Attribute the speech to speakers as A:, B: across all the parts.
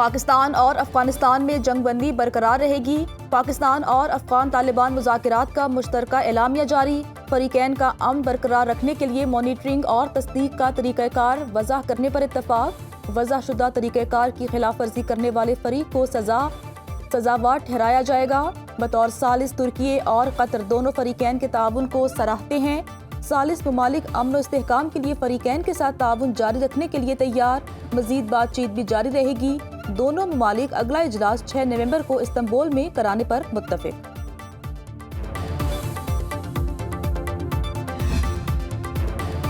A: پاکستان اور افغانستان میں جنگ بندی برقرار رہے گی۔ پاکستان اور افغان طالبان مذاکرات کا مشترکہ اعلامیہ جاری۔ فریقین کا امن برقرار رکھنے کے لیے مانیٹرنگ اور تصدیق کا طریقہ کار وضع کرنے پر اتفاق۔ وضع شدہ طریقہ کار کی خلاف ورزی کرنے والے فریق کو سزاوار ٹھہرایا جائے گا۔ بطور ثالث ترکی اور قطر دونوں فریقین کے تعاون کو سراہتے ہیں۔ ثالث ممالک امن و استحکام کے لیے فریقین کے ساتھ تعاون جاری رکھنے کے لیے تیار۔ مزید بات چیت بھی جاری رہے گی۔ دونوں ممالک اگلا اجلاس 6 نومبر کو استنبول میں کرانے پر متفق۔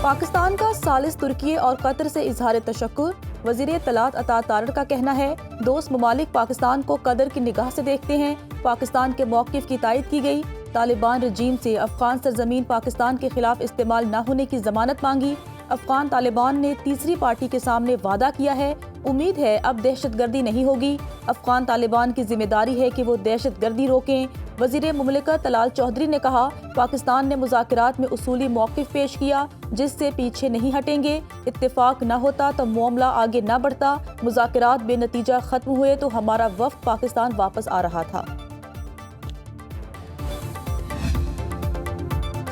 A: پاکستان کا ثالث ترکی اور قطر سے اظہار تشکر۔ وزیر اطلاعات عطا تارڑ کا کہنا ہے، دوست ممالک پاکستان کو قدر کی نگاہ سے دیکھتے ہیں۔ پاکستان کے موقف کی تائید کی گئی۔ طالبان رجیم سے افغان سرزمین پاکستان کے خلاف استعمال نہ ہونے کی ضمانت مانگی۔ افغان طالبان نے تیسری پارٹی کے سامنے وعدہ کیا ہے، امید ہے اب دہشت گردی نہیں ہوگی۔ افغان طالبان کی ذمہ داری ہے کہ وہ دہشت گردی روکیں۔ وزیر مملکت طلال چودھری نے کہا، پاکستان نے مذاکرات میں اصولی موقف پیش کیا جس سے پیچھے نہیں ہٹیں گے۔ اتفاق نہ ہوتا تو معاملہ آگے نہ بڑھتا۔ مذاکرات بے نتیجہ ختم ہوئے تو ہمارا وفد پاکستان واپس آ رہا تھا۔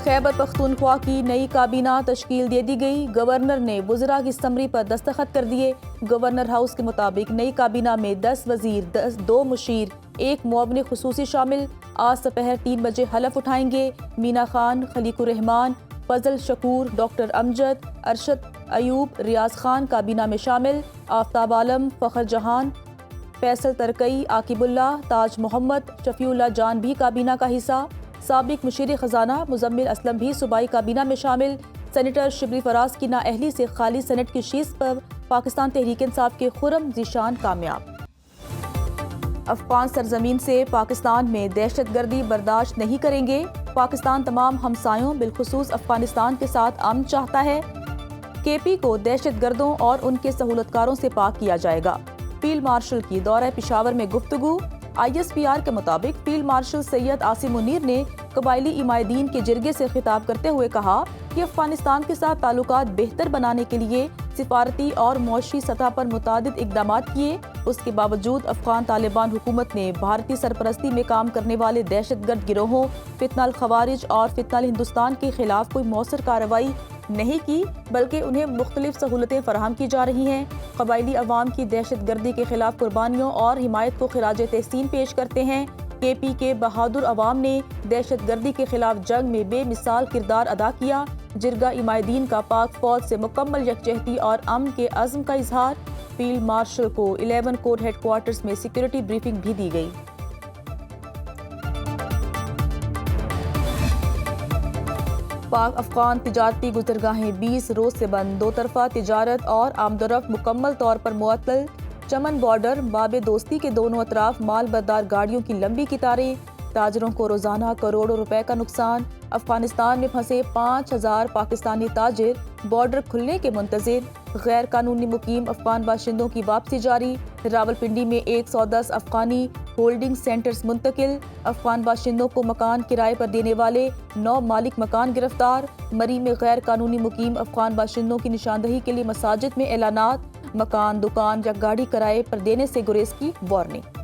A: خیبر پختونخوا کی نئی کابینہ تشکیل دے دی گئی۔ گورنر نے وزراء کی سمری پر دستخط کر دیے۔ گورنر ہاؤس کے مطابق نئی کابینہ میں 10 وزیر، 2 مشیر، 1 معاون خصوصی شامل۔ آج دوپہر 3 بجے حلف اٹھائیں گے۔ مینا خان، خلیق الرحمان، فضل شکور، ڈاکٹر امجد، ارشد ایوب، ریاض خان کابینہ میں شامل۔ آفتاب عالم، فخر جہان، فیصل ترکئی، عاقب اللہ، تاج محمد، شفیع اللہ جان بھی کابینہ کا حصہ۔ سابق مشیر خزانہ مزمل اسلم بھی صوبائی کابینہ میں شامل۔ سینیٹر شبلی فراز کی نااہلی سے خالی سینٹ کی شیز پر پاکستان تحریک انصاف کے خرم ذیشان کامیاب۔ افغان سرزمین سے پاکستان میں دہشت گردی برداشت نہیں کریں گے۔ پاکستان تمام ہمسایوں بالخصوص افغانستان کے ساتھ امن چاہتا ہے۔ کے پی کو دہشت گردوں اور ان کے سہولتکاروں سے پاک کیا جائے گا۔ فیلڈ مارشل کی دورہ پشاور میں گفتگو۔ آئی ایس پی آر کے مطابق فیلڈ مارشل سید عاصم منیر نے قبائلی عمائدین کے جرگے سے خطاب کرتے ہوئے کہا کہ افغانستان کے ساتھ تعلقات بہتر بنانے کے لیے سفارتی اور معاشی سطح پر متعدد اقدامات کیے۔ اس کے باوجود افغان طالبان حکومت نے بھارتی سرپرستی میں کام کرنے والے دہشت گرد گروہوں فتنہ الخوارج اور فتنہ الہندوستان کے خلاف کوئی مؤثر کارروائی نہیں کی، بلکہ انہیں مختلف سہولتیں فراہم کی جا رہی ہیں۔ قبائلی عوام کی دہشت گردی کے خلاف قربانیوں اور حمایت کو خراج تحسین پیش کرتے ہیں۔ کے پی کے بہادر عوام نے دہشت گردی کے خلاف جنگ میں بے مثال کردار ادا کیا۔ جرگہ عمائدین کا پاک فوج سے مکمل یکجہتی اور امن کے عزم کا اظہار۔ فیلڈ مارشل کو 11 کور ہیڈ کوارٹرز میں سیکورٹی بریفنگ بھی دی گئی۔ پاک افغان تجارتی گزرگاہیں 20 روز سے بند۔ دو طرفہ تجارت اور آمد و رفت مکمل طور پر معطل۔ چمن بارڈر باب دوستی کے دونوں اطراف مال بردار گاڑیوں کی لمبی قطاریں۔ تاجروں کو روزانہ کروڑوں روپے کا نقصان۔ افغانستان میں پھنسے 5000 پاکستانی تاجر بارڈر کھلنے کے منتظر۔ غیر قانونی مقیم افغان باشندوں کی واپسی جاری۔ راولپنڈی میں 110 افغانی ہولڈنگ سینٹرز منتقل۔ افغان باشندوں کو مکان کرائے پر دینے والے 9 مالک مکان گرفتار۔ مری میں غیر قانونی مقیم افغان باشندوں کی نشاندہی کے لیے مساجد میں اعلانات۔ مکان، دکان یا گاڑی کرائے پر دینے سے گریز کی وارننگ۔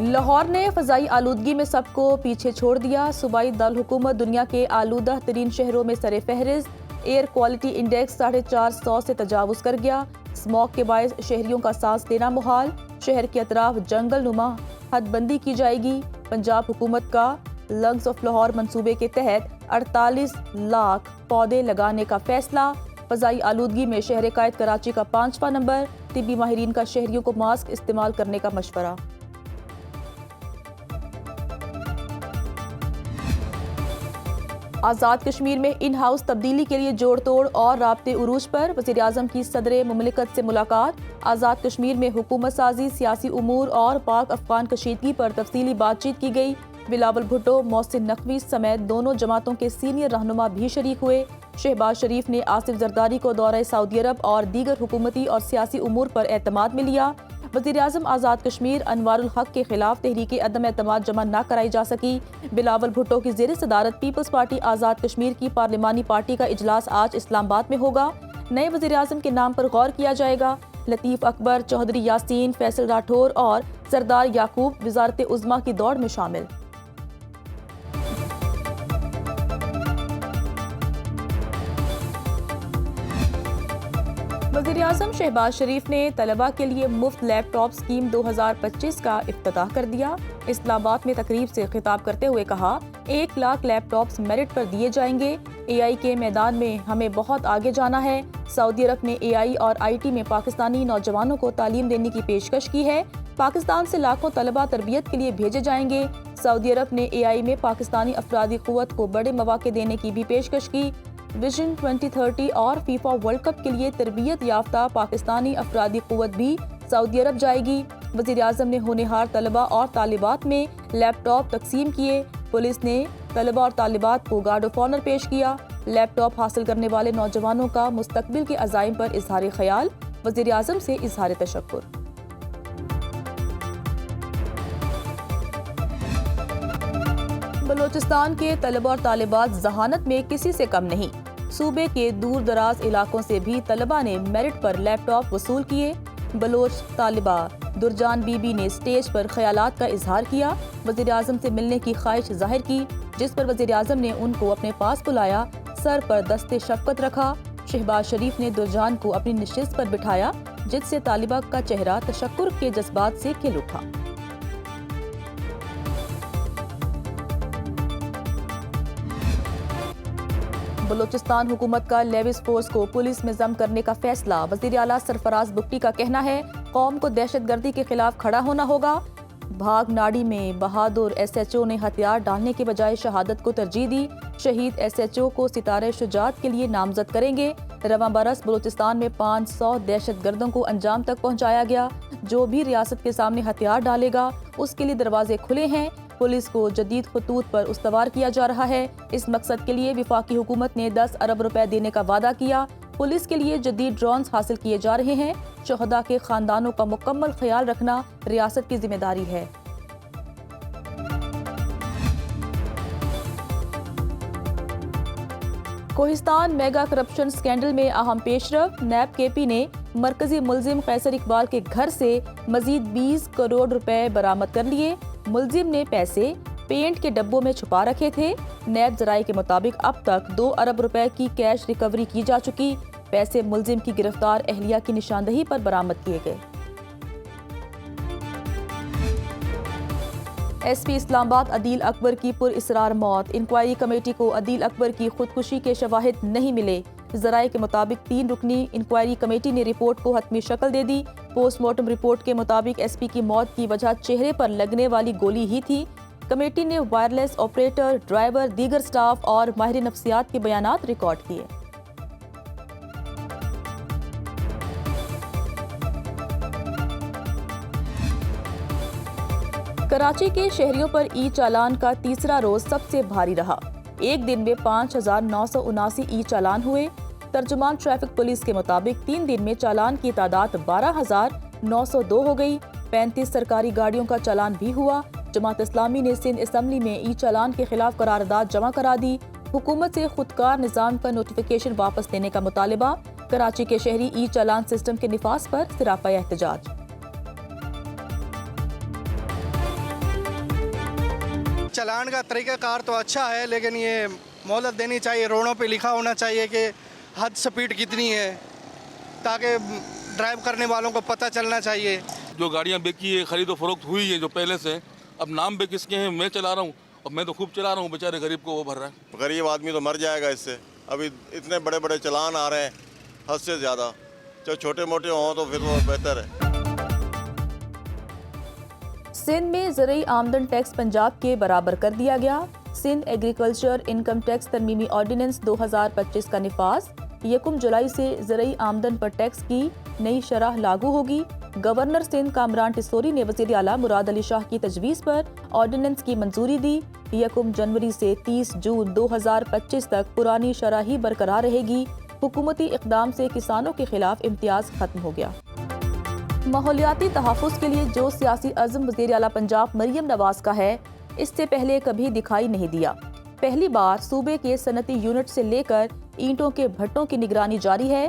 A: لاہور نے فضائی آلودگی میں سب کو پیچھے چھوڑ دیا۔ صوبائی دارالحکومت دنیا کے آلودہ ترین شہروں میں سر فہرست۔ ایئر کوالٹی انڈیکس 450 سے تجاوز کر گیا۔ اسموگ کے باعث شہریوں کا سانس لینا محال۔ شہر کے اطراف جنگل نما حد بندی کی جائے گی۔ پنجاب حکومت کا لنگز آف لاہور منصوبے کے تحت 48 لاکھ پودے لگانے کا فیصلہ۔ فضائی آلودگی میں شہر قائد کراچی کا 5واں نمبر۔ طبی ماہرین کا شہریوں کو ماسک استعمال کرنے کا مشورہ۔ آزاد کشمیر میں ان ہاؤس تبدیلی کے لیے جوڑ توڑ اور رابطے عروج پر۔ وزیراعظم کی صدر مملکت سے ملاقات۔ آزاد کشمیر میں حکومت سازی، سیاسی امور اور پاک افغان کشیدگی پر تفصیلی بات چیت کی گئی۔ بلاول بھٹو، محسن نقوی سمیت دونوں جماعتوں کے سینئر رہنما بھی شریک ہوئے۔ شہباز شریف نے آصف زرداری کو دورہ سعودی عرب اور دیگر حکومتی اور سیاسی امور پر اعتماد میں لیا۔ وزیراعظم آزاد کشمیر انوار الحق کے خلاف تحریک عدم اعتماد جمع نہ کرائی جا سکی۔ بلاول بھٹو کی زیر صدارت پیپلز پارٹی آزاد کشمیر کی پارلیمانی پارٹی کا اجلاس آج اسلام آباد میں ہوگا۔ نئے وزیر اعظم کے نام پر غور کیا جائے گا۔ لطیف اکبر، چودھری یاسین، فیصل راٹھور اور سردار یعقوب وزارت عظمیٰ کی دوڑ میں شامل۔ وزیر اعظم شہباز شریف نے طلباء کے لیے مفت لیپ ٹاپ اسکیم 2025 کا افتتاح کر دیا۔ اسلام آباد میں تقریب سے خطاب کرتے ہوئے کہا، 1 لاکھ لیپ ٹاپس میرٹ پر دیے جائیں گے۔ اے آئی کے میدان میں ہمیں بہت آگے جانا ہے۔ سعودی عرب نے اے آئی اور آئی ٹی میں پاکستانی نوجوانوں کو تعلیم دینے کی پیشکش کی ہے۔ پاکستان سے لاکھوں طلباء تربیت کے لیے بھیجے جائیں گے۔ سعودی عرب نے اے آئی میں پاکستانی افرادی قوت کو بڑے مواقع دینے کی بھی پیشکش کی۔ ویژن 2030 اور فیفا ورلڈ کپ کے لیے تربیت یافتہ پاکستانی افرادی قوت بھی سعودی عرب جائے گی۔ وزیر اعظم نے ہونہار طلباء اور طالبات میں لیپ ٹاپ تقسیم کیے۔ پولیس نے طلباء اور طالبات کو گارڈ آف آنر پیش کیا۔ لیپ ٹاپ حاصل کرنے والے نوجوانوں کا مستقبل کے عزائم پر اظہار خیال، وزیر اعظم سے اظہار تشکر۔ بلوچستان کے طلباء اور طالبات ذہانت میں کسی سے کم نہیں۔ صوبے کے دور دراز علاقوں سے بھی طلباء نے میرٹ پر لیپ ٹاپ وصول کیے۔ بلوچ طالبہ درجان بی بی نے سٹیج پر خیالات کا اظہار کیا، وزیر اعظم سے ملنے کی خواہش ظاہر کی، جس پر وزیر اعظم نے ان کو اپنے پاس بلایا، سر پر دست شفقت رکھا۔ شہباز شریف نے درجان کو اپنی نشست پر بٹھایا، جس سے طالبہ کا چہرہ تشکر کے جذبات سے کھل اٹھا۔ بلوچستان حکومت کا لیویز فورس کو پولیس میں ضم کرنے کا فیصلہ، وزیر اعلیٰ سرفراز بگٹی کا کہنا ہے، قوم کو دہشت گردی کے خلاف کھڑا ہونا ہوگا۔ بھاگ ناڑی میں بہادر ایس ایچ او نے ہتھیار ڈالنے کے بجائے شہادت کو ترجیح دی۔ شہید ایس ایچ او کو ستارہ شجاعت کے لیے نامزد کریں گے۔ رواں برس بلوچستان میں 500 دہشت گردوں کو انجام تک پہنچایا گیا۔ جو بھی ریاست کے سامنے ہتھیار ڈالے گا، اس کے لیے دروازے کھلے ہیں۔ پولیس کو جدید خطوط پر استوار کیا جا رہا ہے۔ اس مقصد کے لیے وفاقی حکومت نے 10 ارب روپے دینے کا وعدہ کیا۔ پولیس کے لیے جدید ڈرونز حاصل کیے جا رہے ہیں۔ شہداء کے خاندانوں کا مکمل خیال رکھنا ریاست کی ذمہ داری ہے۔ کوہستان میگا کرپشن سکینڈل میں اہم پیش رفت، نیب کے پی نے مرکزی ملزم قیصر اقبال کے گھر سے مزید 20 کروڑ روپے برآمد کر لیے۔ ملزم نے پیسے پینٹ کے ڈبوں میں چھپا رکھے تھے۔ نیب ذرائع کے مطابق اب تک 2 ارب روپے کی کیش ریکوری کی جا چکی۔ پیسے ملزم کی گرفتار اہلیہ کی نشاندہی پر برآمد کیے گئے۔ ایس پی اسلام آباد عدیل اکبر کی پر اسرار موت، انکوائری کمیٹی کو عدیل اکبر کی خودکشی کے شواہد نہیں ملے۔ ذرائع کے مطابق 3 رکنی انکوائری کمیٹی نے رپورٹ کو حتمی شکل دے دی۔ پوسٹ مارٹم رپورٹ کے مطابق ایس پی کی موت کی وجہ چہرے پر لگنے والی گولی ہی تھی۔ کمیٹی نے وائرلیس آپریٹر، ڈرائیور، دیگر سٹاف اور ماہر نفسیات کے بیانات ریکارڈ کیے۔ کراچی کے شہریوں پر ای چالان کا تیسرا روز سب سے بھاری رہا۔ ایک دن میں 5979 ای چالان ہوئے۔ ترجمان ٹریفک پولیس کے مطابق 3 دن میں چالان کی تعداد 12,902 ہو گئی۔ 35 سرکاری گاڑیوں کا چالان بھی ہوا۔ جماعت اسلامی نے سندھ اسمبلی میں ای چالان کے خلاف قرارداد جمع کرا دی۔ حکومت سے خودکار نظام کا نوٹیفیکیشن واپس لینے کا مطالبہ۔ کراچی کے شہری ای چالان سسٹم کے نفاذ پر سراپا احتجاج۔
B: چلان کا طریقہ کار تو اچھا ہے، لیکن یہ مہلت دینی چاہیے، روڈوں پہ لکھا ہونا چاہیے کہ حد سپیڈ کتنی ہے، تاکہ ڈرائیو کرنے والوں کو پتہ چلنا چاہیے۔
C: جو گاڑیاں بیکی ہے، خرید و فروخت ہوئی ہے جو پہلے سے، اب نام بے کس کے ہیں، میں چلا رہا ہوں اور میں تو خوب چلا رہا ہوں، بیچارے غریب کو وہ بھر رہا ہے۔
D: غریب آدمی تو مر جائے گا اس سے۔ ابھی اتنے بڑے بڑے چلان آ رہے ہیں حد سے زیادہ، جو چھوٹے موٹے ہوں تو پھر وہ بہتر ہے۔
A: سندھ میں زرعی آمدن ٹیکس پنجاب کے برابر کر دیا گیا۔ سندھ ایگریکلچر انکم ٹیکس ترمیمی آرڈیننس 2025 کا نفاذ۔ 1 جولائی سے زرعی آمدن پر ٹیکس کی نئی شرح لاگو ہوگی۔ گورنر سندھ کامران ٹسوری نے وزیر اعلیٰ مراد علی شاہ کی تجویز پر آرڈیننس کی منظوری دی۔ 1 جنوری سے 30 جون 2025 تک پرانی شرح ہی برقرار رہے گی۔ حکومتی اقدام سے کسانوں کے خلاف امتیاز ختم ہو گیا۔ ماحولیاتی تحفظ کے لیے جو سیاسی عزم وزیر اعلیٰ پنجاب مریم نواز کا ہے، اس سے پہلے کبھی دکھائی نہیں دیا۔ پہلی بار صوبے کے صنعتی یونٹ سے لے کر اینٹوں کے بھٹوں کی نگرانی جاری ہے۔